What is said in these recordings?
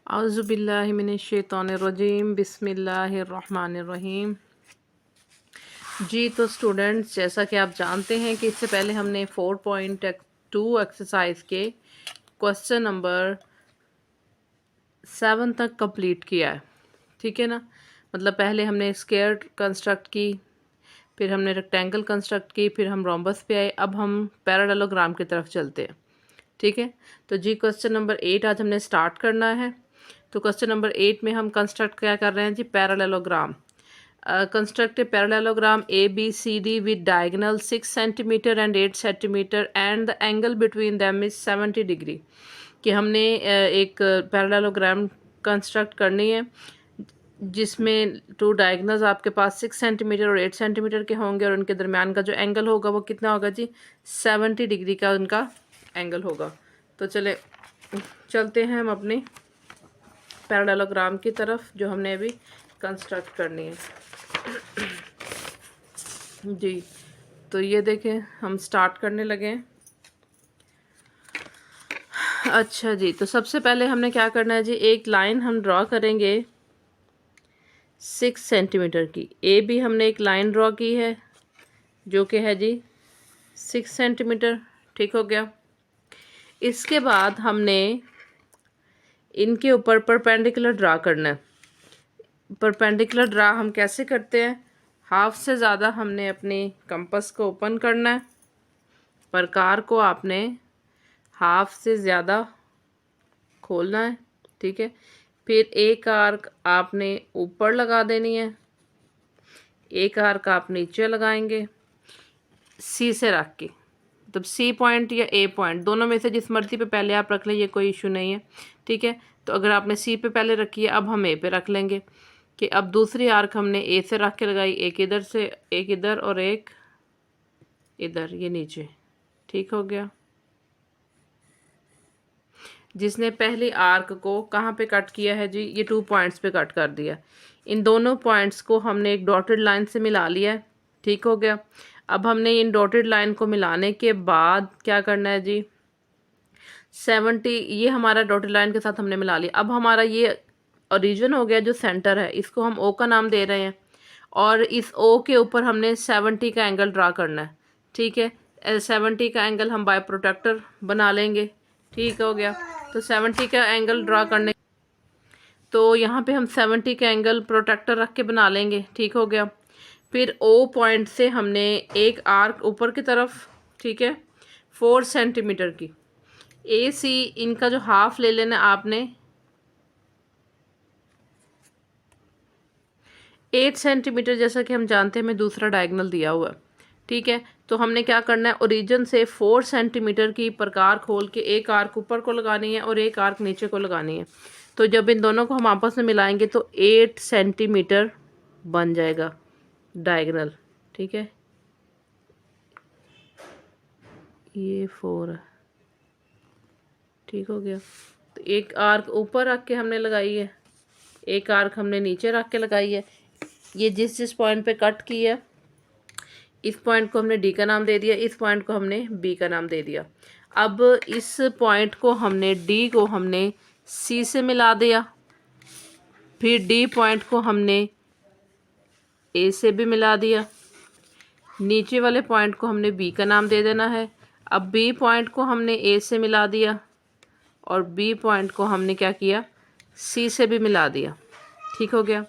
औज़ुबिल्लाहिमिनश्शैतानिर्रजीम बिस्मिल्लाहिर्रहमानिर्रहीम। जी तो स्टूडेंट्स, जैसा कि आप जानते हैं कि इससे पहले हमने 4.2 एक्सरसाइज के क्वेश्चन नंबर 7 तक कंप्लीट किया है। ठीक है ना। मतलब पहले हमने स्क्वायर कंस्ट्रक्ट की, फिर हमने रेक्टेंगल कंस्ट्रक्ट की, फिर हम रोम्बस पे आए, अब हम पैरालेलोग्राम की तरफ चलते हैं। ठीक है। तो जी क्वेश्चन नंबर 8 आज हमने स्टार्ट करना है। तो क्वेश्चन नंबर 8 में हम कंस्ट्रक्ट क्या कर रहे हैं जी, parallelogram. Construct a parallelogram A B C D with diagonal 6 centimetre and 8 centimetre and the angle between them is 70 degree. कि हमने एक पैरालेलोग्राम कंस्ट्रक्ट करनी है जिसमें टू डायगोनल्स आपके पास 6 सेंटीमीटर और 8 सेंटीमीटर के होंगे और उनके दरमियान का जो एंगल होगा वो कितना होगा जी, 70 डिग्री का उनका एंगल होगा। तो चलते हैं हम अपने पैरालेलोग्राम की तरफ जो हमने अभी कंस्ट्रक्ट करनी है। जी तो ये देखें, हम स्टार्ट करने लगे हैं। अच्छा जी, तो सबसे पहले हमने क्या करना है जी, एक लाइन हम ड्रॉ करेंगे 6 सेंटीमीटर की। ए भी हमने एक लाइन ड्रॉ की है जो कि है जी 6 सेंटीमीटर। ठीक हो गया। इसके बाद हमने इनके ऊपर परपेंडिकुलर ड्रा करना है। परपेंडिकुलर ड्रा हम कैसे करते हैं, हाफ से ज़्यादा हमने अपने कंपास को ओपन करना है। प्रकार को आपने हाफ से ज़्यादा खोलना है। ठीक है। फिर एक आर्क आपने ऊपर लगा देनी है, एक आर्क आप नीचे लगाएंगे सी से रख के। मतलब सी पॉइंट या ए पॉइंट दोनों में से जिस मर्जी पे पहले आप रख लें, ये कोई इशू नहीं है। ठीक है। तो अगर आपने सी पे पहले रखी है, अब हम ए पे रख लेंगे कि अब दूसरी आर्क हमने ए से रख के लगाई, एक इधर से, एक इधर और एक इधर, ये नीचे। ठीक हो गया। जिसने पहली आर्क को कहाँ पे कट किया है जी, ये 2 पॉइंट्स पे कट कर दिया। इन दोनों पॉइंट्स को हमने एक डॉटेड लाइन से मिला लिया है। ठीक हो गया। अब हमने इन डॉटेड लाइन को मिलाने के बाद क्या करना है जी, 70, ये हमारा डॉटेड लाइन के साथ हमने मिला लिया। अब हमारा ये ओरिजिन हो गया जो सेंटर है, इसको हम ओ का नाम दे रहे हैं और इस ओ के ऊपर हमने 70 का एंगल ड्रा करना है। ठीक है। 70 का एंगल हम बाय प्रोटेक्टर बना लेंगे। ठीक हो गया। तो 70 का एंगल ड्रा करने, तो यहाँ पे हम 70 का एंगल प्रोटेक्टर रख के बना लेंगे। ठीक हो गया। फिर ओ पॉइंट से हमने एक आर्क ऊपर की तरफ, ठीक है, 4 सेंटीमीटर की, ए सी इनका जो हाफ ले लेना आपने 8 सेंटीमीटर, जैसा कि हम जानते हैं हमें दूसरा डायगोनल दिया हुआ है। ठीक है। तो हमने क्या करना है, ओरिजिन से 4 सेंटीमीटर की प्रकार खोल के एक आर्क ऊपर को लगानी है और एक आर्क नीचे को लगानी है। तो जब इन दोनों को हम आपस में मिलाएंगे तो 8 सेंटीमीटर बन जाएगा डायगोनल। ठीक है। ये 4 है। ठीक हो गया। तो एक आर्क ऊपर रख के हमने लगाई है, एक आर्क हमने नीचे रख के लगाई है। ये जिस जिस पॉइंट पे कट की है, इस पॉइंट को हमने डी का नाम दे दिया, इस पॉइंट को हमने बी का नाम दे दिया। अब इस पॉइंट को हमने, डी को हमने सी से मिला दिया, फिर डी पॉइंट को हमने ए से भी मिला दिया, नीचे वाले पॉइंट को हमने बी का नाम दे देना है। अब बी पॉइंट को हमने ए से मिला दिया और बी पॉइंट को हमने क्या किया, सी से भी मिला दिया। ठीक हो गया।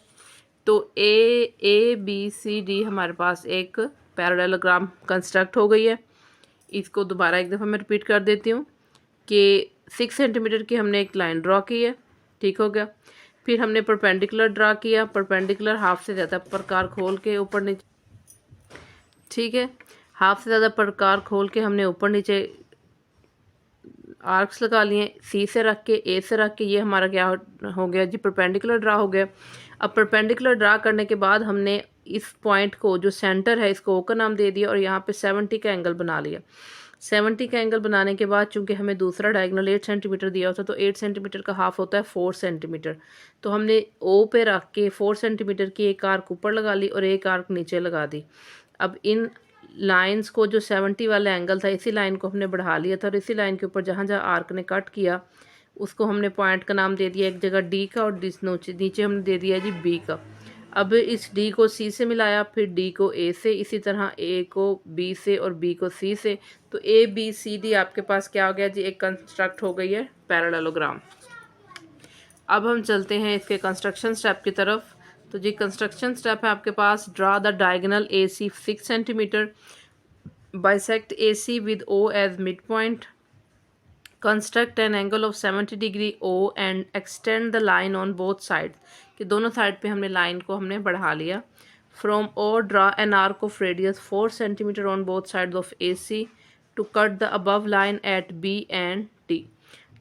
तो ए बी सी डी हमारे पास एक पैरेललोग्राम कंस्ट्रक्ट हो गई है। इसको दोबारा एक दफ़ा मैं रिपीट कर देती हूँ कि 6 सेंटीमीटर की हमने एक लाइन ड्रॉ की है। ठीक हो गया। फिर हमने परपेंडिकुलर ड्रा किया, परपेंडिकुलर हाफ से ज़्यादा प्रकार खोल के ऊपर नीचे, ठीक है, हाफ से ज़्यादा प्रकार खोल के हमने ऊपर नीचे आर्क्स लगा लिए, सी से रख के, ए से रख के। ये हमारा क्या हो गया जी, परपेंडिकुलर ड्रा हो गया। अब परपेंडिकुलर ड्रा करने के बाद हमने इस पॉइंट को जो सेंटर है इसको ओ का नाम दे दिया और यहाँ पे 70 का एंगल बना लिया। 70 का एंगल बनाने के बाद चूंकि हमें दूसरा डायगोनल 8 सेंटीमीटर दिया होता, तो 8 सेंटीमीटर का हाफ होता है 4 सेंटीमीटर। तो हमने ओ पे रख के 4 सेंटीमीटर की एक आर्क ऊपर लगा ली और एक आर्क नीचे लगा दी। अब इन लाइंस को, जो 70 वाला एंगल था, इसी लाइन को हमने बढ़ा लिया था और इसी लाइन के ऊपर जहाँ जहाँ आर्क ने कट किया उसको हमने पॉइंट का नाम दे दिया एक जगह डी का, और नीचे हमने दे दिया जी बी का। अब इस डी को सी से मिलाया, फिर डी को ए से, इसी तरह ए को बी से और बी को सी से। तो ए बी सी डी आपके पास क्या हो गया जी, एक कंस्ट्रक्ट हो गई है पैरेललोग्राम। अब हम चलते हैं इसके कंस्ट्रक्शन स्टेप की तरफ। तो जी कंस्ट्रक्शन स्टेप है आपके पास, draw the diagonal A C 6 centimetre, bisect A C with O as mid point, construct an angle of 70 degree O and extend the line on both side, कि दोनों side पे हमने लाइन को हमने बढ़ा लिया। From O draw an arc of radius 4 centimetre on both side of A C to cut the above line at B and D.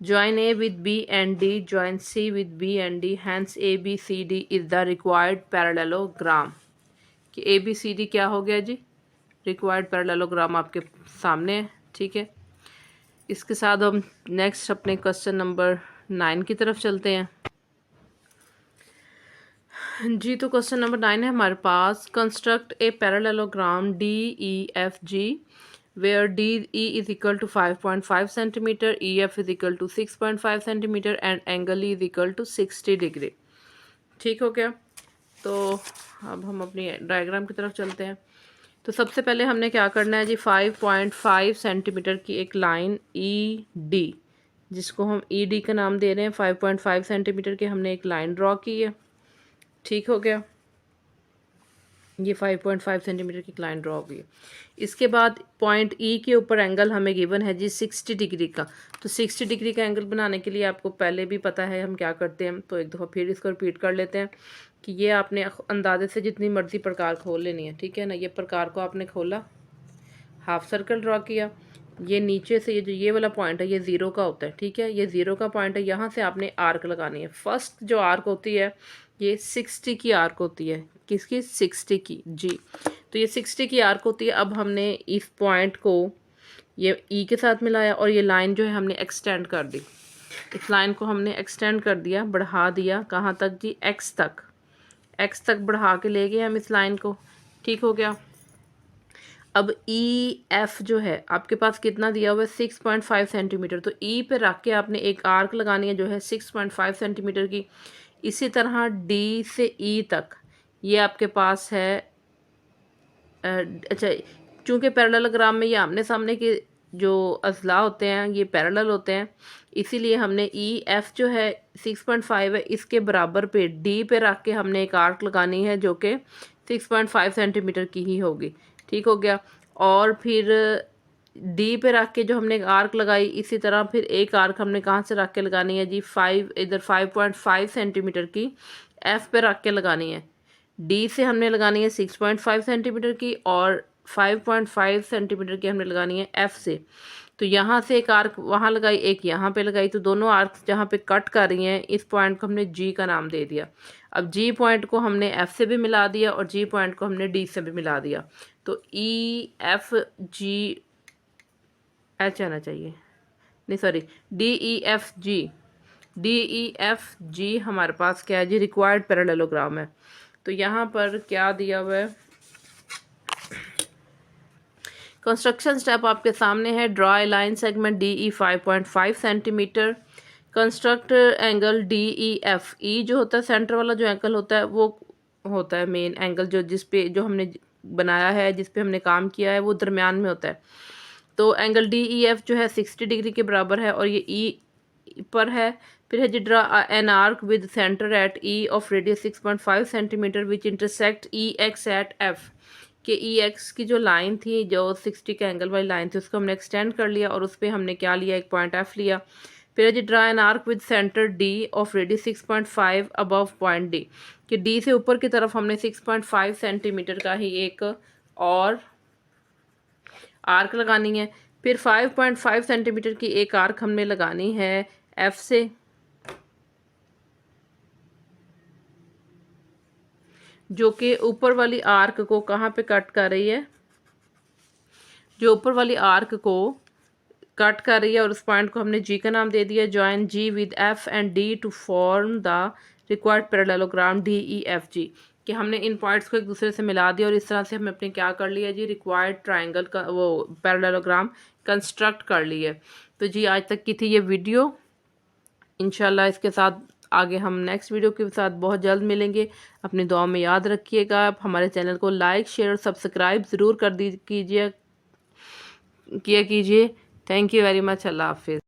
Join A with B and D, join C with B and D, hence ABCD is the required parallelogram। कि ABCD क्या हो गया जी, required parallelogram आपके सामने है, ठीक है। इसके साथ हम नेक्स्ट अपने क्वेश्चन नंबर 9 की तरफ चलते हैं जी। तो क्वेश्चन नंबर 9 है हमारे पास, construct a parallelogram DEFG where DE is equal to 5.5 centimeter, EF is equal to 6.5 centimeter and angle E is equal to 60 degree. ठीक हो गया। तो अब हम अपनी डायग्राम की तरफ चलते हैं। तो सबसे पहले हमने क्या करना है जी, 5.5 सेंटीमीटर की एक लाइन ED, जिसको हम ED का नाम दे रहे हैं, 5.5 सेंटीमीटर की हमने एक लाइन ड्रॉ की है। ठीक हो गया, ये 5.5 सेंटीमीटर की लाइन ड्रॉ हुई है। इसके बाद पॉइंट ई के ऊपर एंगल हमें गिवन है जी 60 डिग्री का। तो 60 डिग्री का एंगल बनाने के लिए आपको पहले भी पता है हम क्या करते हैं, तो एक दफ़ा फिर इसको रिपीट कर लेते हैं कि ये आपने अंदाजे से जितनी मर्जी प्रकार खोल लेनी है, ठीक है ना। ये प्रकार को आपने खोला, हाफ सर्कल ड्रॉ किया, ये नीचे से ये जो ये वाला पॉइंट है ये ज़ीरो का होता है, ठीक है, ये ज़ीरो का पॉइंट है, यहाँ से आपने आर्क लगानी है। फर्स्ट जो आर्क होती है ये 60 की आर्क होती है, किसकी, 60 की जी। तो ये 60 की आर्क होती है। अब हमने इस पॉइंट को ये ई के साथ मिलाया और ये लाइन जो है हमने एक्सटेंड कर दी। इस लाइन को हमने एक्सटेंड कर दिया, बढ़ा दिया, कहाँ तक जी, एक्स तक। एक्स तक बढ़ा के ले गए हम इस लाइन को। ठीक हो गया। अब ई एफ जो है आपके पास कितना दिया हुआ है, 6.5 सेंटीमीटर। तो ई पे रख के आपने एक आर्क लगानी है जो है 6.5 सेंटीमीटर की। इसी तरह डी से ई तक ये आपके पास है अच्छा, चूँकि पैरेललोग्राम में ये आमने सामने के जो अज़ला होते हैं ये पैरेलल होते हैं, इसीलिए हमने ई एफ जो है 6.5 है, इसके बराबर पे डी पे रख के हमने एक आर्क लगानी है जो कि 6.5 सेंटीमीटर की ही होगी। ठीक हो गया। और फिर डी पे रख के जो हमने एक आर्क लगाई, इसी तरह फिर एक आर्क हमने कहाँ से रख के लगानी है जी, 5 इधर 5.5 सेंटीमीटर की एफ पे रख के लगानी है। डी से हमने लगानी है 6.5 सेंटीमीटर की और 5.5 सेंटीमीटर की हमने लगानी है एफ से। तो यहाँ से एक आर्क वहाँ लगाई, एक यहाँ पे लगाई, तो दोनों आर्क जहाँ पे कट कर रही हैं इस पॉइंट को हमने जी का नाम दे दिया। अब जी पॉइंट को हमने एफ से भी मिला दिया और जी पॉइंट को हमने डी से भी मिला दिया। तो ई एफ जी एच आना चाहिए, नहीं सॉरी, डी ई एफ जी, डी ई एफ जी हमारे पास क्या है जी, रिक्वायर्ड पैरेललोग्राम है। तो यहाँ पर क्या दिया हुआ है, कंस्ट्रक्शन स्टेप आपके सामने है। Draw a line segment D E 5.5 centimetre, construct angle D E F. E जो होता है सेंटर वाला जो एंगल होता है वो होता है मेन एंगल, जो जिस पे जो हमने बनाया है, जिस पे हमने काम किया है, वो दरमियान में होता है। तो एंगल डी ई एफ जो है 60 डिग्री के बराबर है और ये ई पर है। फिर है जी, draw an arc with centre at E of radius 6.5 centimetre which intersect E X at F. कि ई एक्स की जो लाइन थी, जो 60 के एंगल वाली लाइन थी, उसको हमने एक्सटेंड कर लिया और उस पर हमने क्या लिया, एक पॉइंट एफ लिया। फिर है जी, draw an arc with centre D of radius 6.5 above point D. कि डी से ऊपर की तरफ हमने 6.5 सेंटीमीटर का ही एक और आर्क लगानी है। फिर 5.5 सेंटीमीटर की एक आर्क हमने लगानी है एफ से, जो कि ऊपर वाली आर्क को कहाँ पे कट कर रही है, जो ऊपर वाली आर्क को कट कर रही है, और उस पॉइंट को हमने जी का नाम दे दिया। Join G with F and D to form the required parallelogram D E F G. कि हमने इन पॉइंट्स को एक दूसरे से मिला दिया और इस तरह से हमने अपने क्या कर लिया जी, रिक्वायर्ड ट्रायंगल का वो पैरेललोग्राम कंस्ट्रक्ट कर लिया। तो जी आज तक की थी ये वीडियो। इंशाल्लाह इसके साथ आगे हम नेक्स्ट वीडियो के साथ बहुत जल्द मिलेंगे। अपनी दुआ में याद रखिएगा। आप हमारे चैनल को लाइक शेयर और सब्सक्राइब ज़रूर कर कीजिए। Thank you very much. अल्लाह हाफिज़।